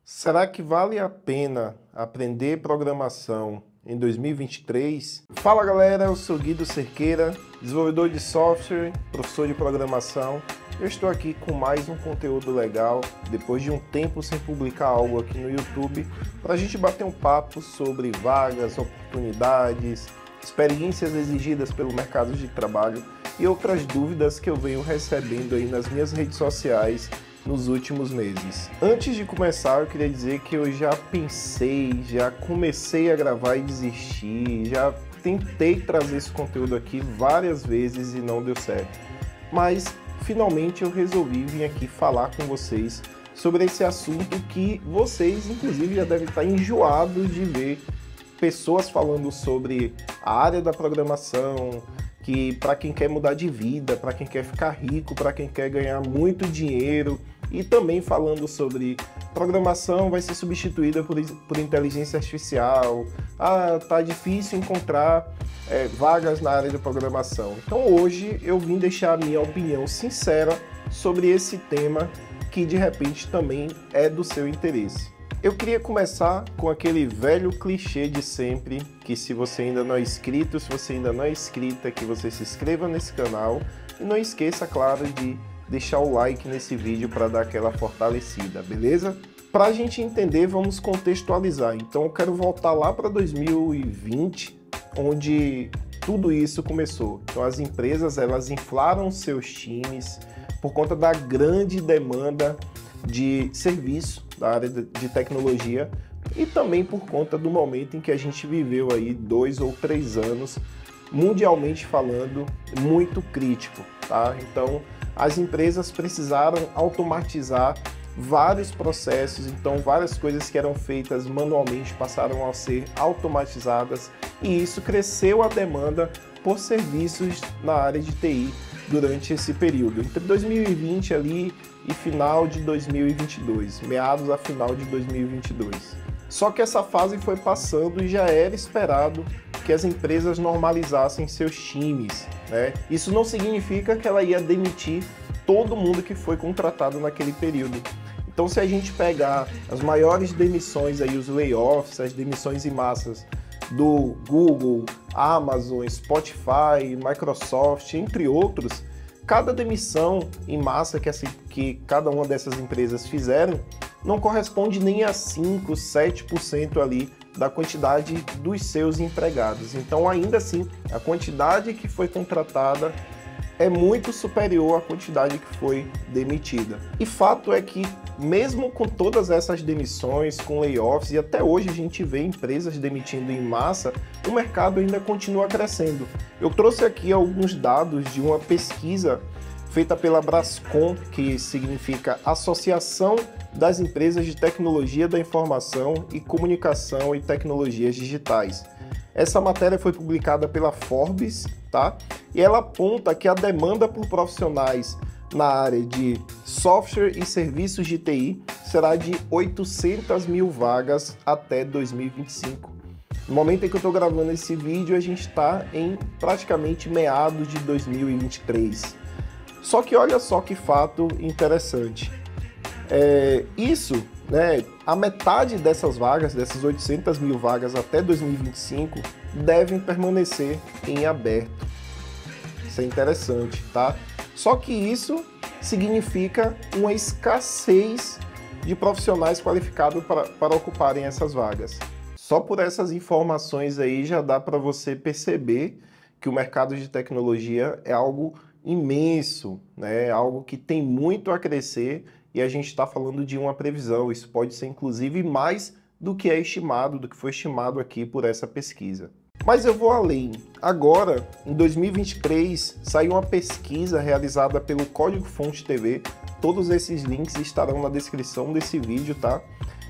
Será que vale a pena aprender programação em 2023? Fala galera, eu sou Guido Cerqueira, desenvolvedor de software, professor de programação. Eu estou aqui com mais um conteúdo legal, depois de um tempo sem publicar algo aqui no YouTube, para a gente bater um papo sobre vagas, oportunidades, experiências exigidas pelo mercado de trabalho e outras dúvidas que eu venho recebendo aí nas minhas redes sociais nos últimos meses. Antes de começar, eu queria dizer que eu já comecei a gravar e desisti, já tentei trazer esse conteúdo aqui várias vezes e não deu certo. Mas finalmente eu resolvi vir aqui falar com vocês sobre esse assunto que vocês, inclusive, já devem estar enjoados de ver pessoas falando sobre a área da programação, que para quem quer mudar de vida, para quem quer ficar rico, para quem quer ganhar muito dinheiro, e também falando sobre programação vai ser substituída por inteligência artificial, tá difícil encontrar vagas na área de programação. Então hoje eu vim deixar a minha opinião sincera sobre esse tema que de repente também é do seu interesse. Eu queria começar com aquele velho clichê de sempre, que se você ainda não é inscrito, se você ainda não é inscrita, que você se inscreva nesse canal e não esqueça, claro, de deixar o like nesse vídeo para dar aquela fortalecida, beleza? Para a gente entender, vamos contextualizar. Então eu quero voltar lá para 2020, onde tudo isso começou. Então as empresas, elas inflaram seus times por conta da grande demanda de serviço da área de tecnologia e também por conta do momento em que a gente viveu aí 2 ou 3 anos, mundialmente falando, muito crítico, tá? Então as empresas precisaram automatizar vários processos, então várias coisas que eram feitas manualmente passaram a ser automatizadas e isso cresceu a demanda por serviços na área de TI durante esse período, entre 2020 ali e final de 2022, meados a final de 2022. Só que essa fase foi passando e já era esperado que as empresas normalizassem seus times, né? Isso não significa que ela ia demitir todo mundo que foi contratado naquele período. Então, se a gente pegar as maiores demissões aí, os layoffs, as demissões em massas do Google, Amazon, Spotify, Microsoft, entre outros, cada demissão em massa que cada uma dessas empresas fizeram não corresponde nem a 5, 7% ali da quantidade dos seus empregados. Então, ainda assim, a quantidade que foi contratada é muito superior à quantidade que foi demitida. E fato é que, mesmo com todas essas demissões, com layoffs, e até hoje a gente vê empresas demitindo em massa, o mercado ainda continua crescendo. Eu trouxe aqui alguns dados de uma pesquisa feita pela Brascom, que significa Associação das Empresas de Tecnologia da Informação e Comunicação e Tecnologias Digitais. Essa matéria foi publicada pela Forbes, tá? E ela aponta que a demanda por profissionais na área de software e serviços de TI será de 800 mil vagas até 2025. No momento em que eu estou gravando esse vídeo, a gente está em praticamente meados de 2023. Só que olha só que fato interessante. A metade dessas vagas, dessas 800 mil vagas até 2025, devem permanecer em aberto. Isso é interessante, tá? Só que isso significa uma escassez de profissionais qualificados para ocuparem essas vagas. Só por essas informações aí já dá para você perceber que o mercado de tecnologia é algo imenso, né? É algo que tem muito a crescer e a gente está falando de uma previsão. Isso pode ser inclusive mais do que é estimado, do que foi estimado aqui por essa pesquisa. Mas eu vou além. Agora, em 2023, saiu uma pesquisa realizada pelo Código Fonte TV. Todos esses links estarão na descrição desse vídeo, tá?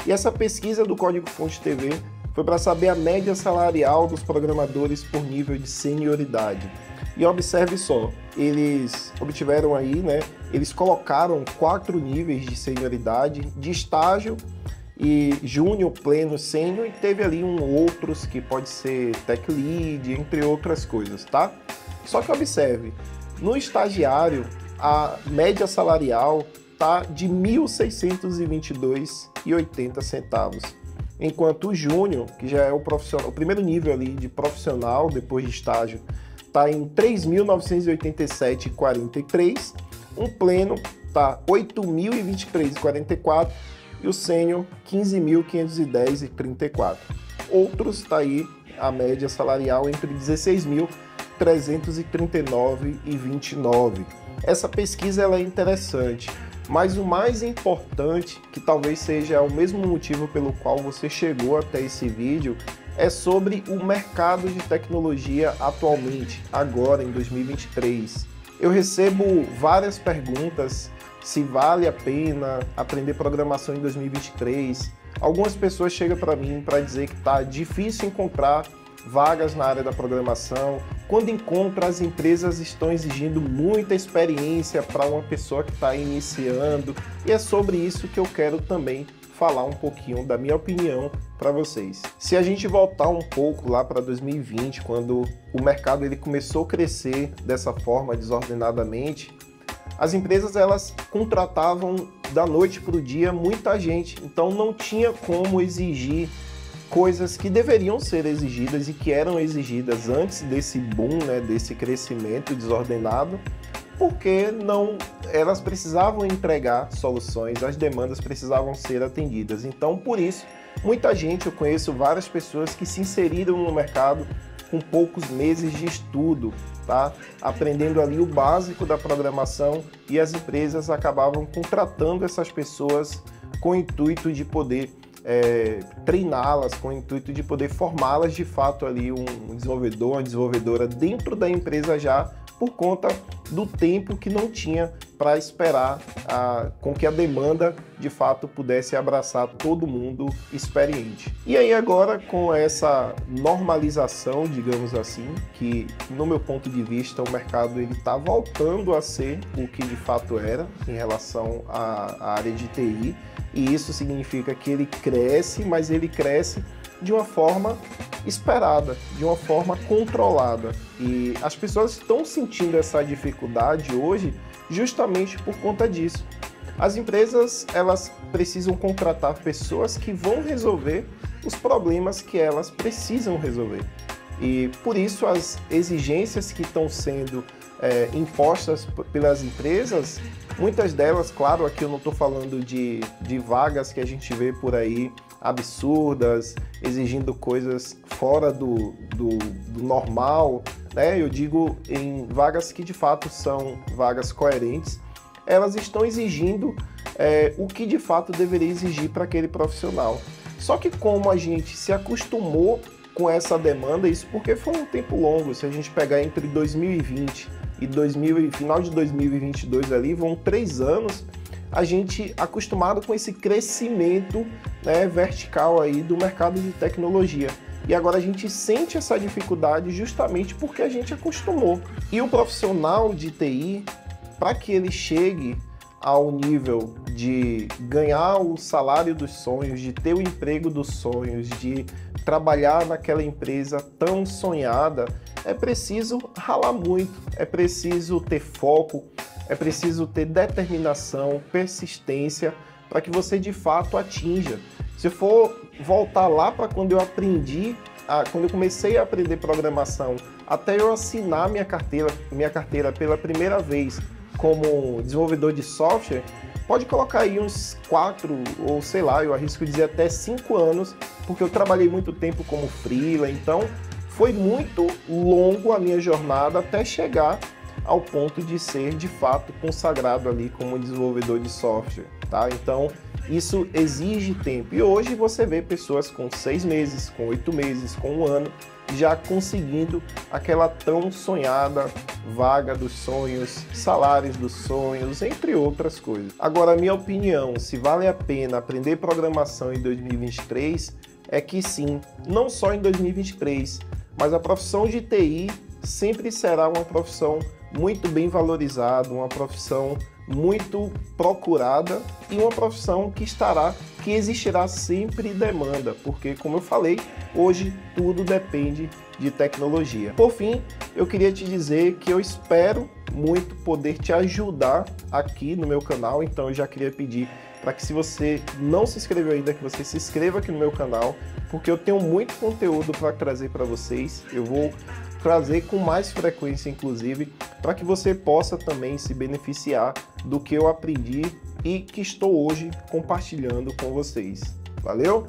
E essa pesquisa do Código Fonte TV foi para saber a média salarial dos programadores por nível de senioridade. E observe só, eles obtiveram aí, né? Eles colocaram 4 níveis de senioridade, de estágio e júnior, pleno, sênior, e teve ali outros que pode ser tech lead, entre outras coisas, tá? Só que observe, no estagiário, a média salarial está de R$ 1.622,80, enquanto o júnior, que já é o profissional, o primeiro nível ali de profissional depois de estágio, está em R$ 3.987,43, um pleno está R$ 8.023,44 e o sênior R$ 15.510,34. Outros está aí a média salarial entre R$ 16.339,29. Essa pesquisa ela é interessante, mas o mais importante, que talvez seja o mesmo motivo pelo qual você chegou até esse vídeo, é sobre o mercado de tecnologia atualmente, agora em 2023. Eu recebo várias perguntas se vale a pena aprender programação em 2023. Algumas pessoas chegam para mim para dizer que está difícil encontrar vagas na área da programação. Quando encontra, as empresas estão exigindo muita experiência para uma pessoa que está iniciando. E é sobre isso que eu quero também falar um pouquinho da minha opinião para vocês. Se a gente voltar um pouco lá para 2020, quando o mercado ele começou a crescer dessa forma desordenadamente, as empresas elas contratavam da noite para o dia muita gente, então não tinha como exigir coisas que deveriam ser exigidas e que eram exigidas antes desse boom, né, desse crescimento desordenado, porque não, elas precisavam entregar soluções, as demandas precisavam ser atendidas. Então, por isso, muita gente, eu conheço várias pessoas que se inseriram no mercado com poucos meses de estudo, tá? Aprendendo ali o básico da programação, e as empresas acabavam contratando essas pessoas com o intuito de poder treiná-las, com o intuito de poder formá-las de fato ali um desenvolvedor, uma desenvolvedora dentro da empresa já, por conta do tempo que não tinha para esperar com que a demanda de fato pudesse abraçar todo mundo experiente. E aí agora, com essa normalização, digamos assim, que no meu ponto de vista o mercado ele está voltando a ser o que de fato era em relação à área de TI, e isso significa que ele cresce, mas ele cresce de uma forma esperada, de uma forma controlada. E as pessoas estão sentindo essa dificuldade hoje justamente por conta disso. As empresas elas precisam contratar pessoas que vão resolver os problemas que elas precisam resolver. E por isso as exigências que estão sendo impostas pelas empresas, muitas delas, claro, aqui eu não estou falando de vagas que a gente vê por aí absurdas, exigindo coisas fora do normal, né? Eu digo em vagas que de fato são vagas coerentes. Elas estão exigindo o que de fato deveria exigir para aquele profissional. Só que como a gente se acostumou com essa demanda, isso porque foi um tempo longo, se a gente pegar entre 2020 e final de 2022 ali, vão 3 anos, a gente acostumado com esse crescimento, né, vertical aí do mercado de tecnologia. E agora a gente sente essa dificuldade justamente porque a gente acostumou. E o profissional de TI, para que ele chegue ao nível de ganhar o salário dos sonhos, de ter o emprego dos sonhos, de trabalhar naquela empresa tão sonhada, é preciso ralar muito, é preciso ter foco, é preciso ter determinação, persistência, para que você de fato atinja. Se eu for voltar lá para quando eu aprendi, quando eu comecei a aprender programação, até eu assinar minha carteira pela primeira vez como desenvolvedor de software, pode colocar aí uns 4 ou sei lá, eu arrisco dizer até 5 anos, porque eu trabalhei muito tempo como freela, então foi muito longo a minha jornada até chegar ao ponto de ser de fato consagrado ali como desenvolvedor de software, tá? Então isso exige tempo, e hoje você vê pessoas com 6 meses, com 8 meses, com 1 ano, já conseguindo aquela tão sonhada vaga dos sonhos, salários dos sonhos, entre outras coisas. Agora, a minha opinião, se vale a pena aprender programação em 2023, é que sim, não só em 2023, mas a profissão de TI sempre será uma profissão muito bem valorizada, uma profissão muito procurada e uma profissão que existirá sempre demanda, porque, como eu falei, hoje tudo depende de tecnologia. Por fim, eu queria te dizer que eu espero muito poder te ajudar aqui no meu canal, então eu já queria pedir para que, se você não se inscreveu ainda, que você se inscreva aqui no meu canal, porque eu tenho muito conteúdo para trazer para vocês. Eu vou trazer com mais frequência, inclusive, para que você possa também se beneficiar do que eu aprendi e que estou hoje compartilhando com vocês. Valeu?